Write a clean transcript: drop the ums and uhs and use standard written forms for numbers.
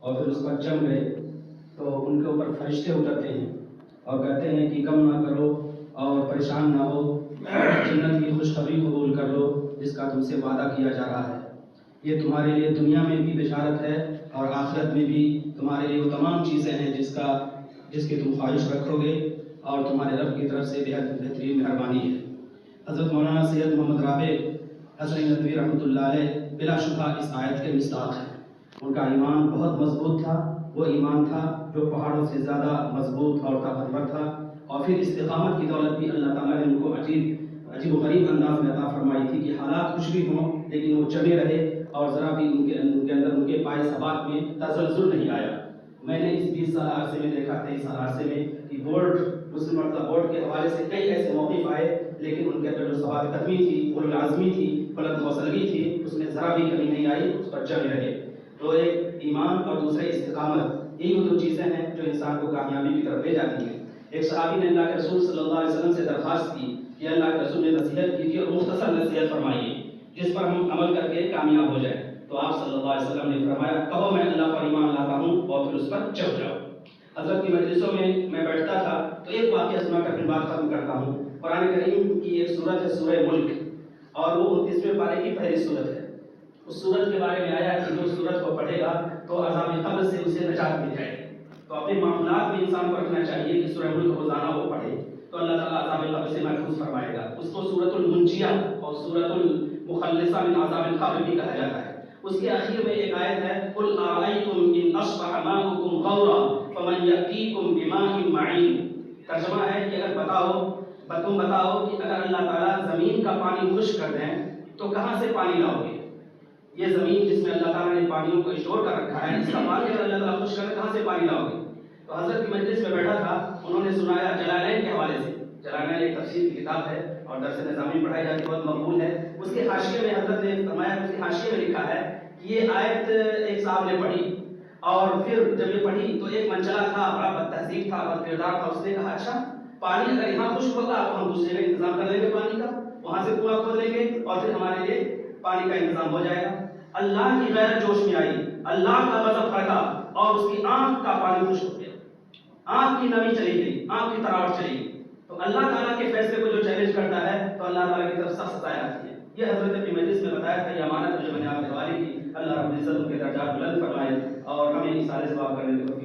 اور پھر اس پر جم گئے تو ان کے اوپر فرشتے اترتے ہیں اور کہتے ہیں کہ غم نہ کرو اور پریشان نہ ہو، جنت کی خوشخبری قبول کر لو جس کا تم سے وعدہ کیا جا رہا ہے۔ یہ تمہارے لیے دنیا میں بھی بشارت ہے اور آخرت میں بھی تمہارے لیے وہ تمام چیزیں ہیں جس کی تم خواہش رکھو گے، اور تمہارے رب کی طرف سے بہت بہترین مہربانی ہے۔ حضرت مولانا سید محمد رابع حسنی ندوی رحمۃ اللہ علیہ بلا شبہ اس آیت کے مصداق ہیں۔ ان کا ایمان بہت مضبوط تھا، وہ ایمان تھا جو پہاڑوں سے زیادہ مضبوط اور طاقتور تھا، اور پھر استقامت کی دولت بھی اللہ تعالیٰ نے ان کو عجیب و غریب انداز میں عطا فرمائی تھی کہ حالات کچھ بھی ہوں لیکن وہ جمے رہے اور ذرا بھی ان کے پائے ثبات میں تزلزل نہیں آیا۔ میں نے اس 20 سال عرصے میں دیکھا، 23 سال عرصے میں کہ مسلم مرتضی بورڈ کے حوالے سے کئی ایسے موقف آئے لیکن ان کے اندر جو ثبات قدمی تھی، العزمی تھی، بلند حوصلگی تھی، اس میں ذرا بھی کمی نہیں آئی، اس پر جمے رہے۔ تو ایک ایمان اور دوسرے استقامت، یہی وہ دو چیزیں ہیں جو انسان کو کامیابی کی طرف لے جاتی ہیں۔ ایک صحابی نے اللہ کے رسول صلی اللہ علیہ وسلم سے درخواست کی کہ اللہ کے رسول نے نصیحت کی تھی اور مختصر نصیحت فرمائیے جس پر ہم عمل کر کے کامیاب ہو جائیں۔ تو آپ صلی اللہ علیہ وسلم نے فرمایا، کہو میں اللہ پر ایمان لاتا ہوں اور پھر اس پر جم جاؤ۔ حضرت کی مجلسوں میں بیٹھتا تھا تو ایک واقعہ سنا کر اپنی بات ختم کرتا ہوں۔ قرآن کریم کی ایک سورت ہے سورہ ملک، اور وہ 29ویں پارے کی پہلی سورت ہے۔ اس سورت کے بارے میں آیا کہ جو سورت کو پڑھے گا تو عذاب قبر سے اسے نجات مل جائے گی۔ تو اپنے معاملات میں انسان کو رکھنا چاہیے کہ سورہ ملک روزانہ وہ پڑھے تو اللہ تعالیٰ عذاب قبر سے محفوظ فرمائے گا۔ اس کو سورۃ المنجیہ اور سورۃ المخلصہ من عذاب القبر بھی کہا جاتا ہے۔ اس کے آخر میں ایک آیت ہے، قل ارأیتم ان اصبح ماؤکم غورا فمن یأتیکم بماء معین۔ ترجمہ ہے کہ تم بتاؤ کہ اگر اللہ تعالیٰ زمین کا پانی خشک کر دیں تو کہاں سے پانی لاؤ گے؟ یہ زمین جس میں اللہ تعالیٰ نے پانیوں کو اسٹور کر رکھا ہے، اس کا پانی اگر اللہ تعالیٰ خشک کرے کہاں سے پانی لاؤ گے؟ تو حضرت کی مجلس میں بیٹھا تھا، انہوں نے سنایا جلالین کے حوالے سے۔ جلالین ایک تفسیر کی کتاب ہے اور درس نظامی پڑھائی جاتی ہے، بہت مقبول ہے۔ اس کے حاشیے میں حضرت نے فرمایا، اس کے حاشیے میں لکھا ہے کہ یہ آیت ایک صاحب نے پڑھی اور پھر جب یہ پڑھی تو ایک منچلا تھا، بڑا بد تہذیب تھا، بد کردار تھا، اس نے کہا اچھا پانی اگر یہاں خشک ہوگا تو ہم دوسرے کا انتظام کر لیں گے، پانی کا وہاں سے کنواں کھود لیں گے اور پھر ہمارے لیے پانی کا انتظام ہو جائے گا۔ اللہ کی غیرت جوش میں آئی، اللہ کا غضب بھڑکا اور اس کی آنکھ کا پانی خشک ہو گیا، آنکھ کی نمی چلی گئی، آنکھ کی تراوٹ چلی گئی۔ تو اللہ تعالیٰ کے فیصلے کو جو چیلنج کرتا ہے تو اللہ تعالیٰ کی طرف سخت سزائیں آتی ہے۔ یہ حضرت کی مجلس میں بتایا تھا، یہ امانت جو میں نے آپ کے حوالے کی، اللہ رب العزت ان کے درجات بلند فرمائے اور ہمیں اس سارے ثواب کرنے کی توفیق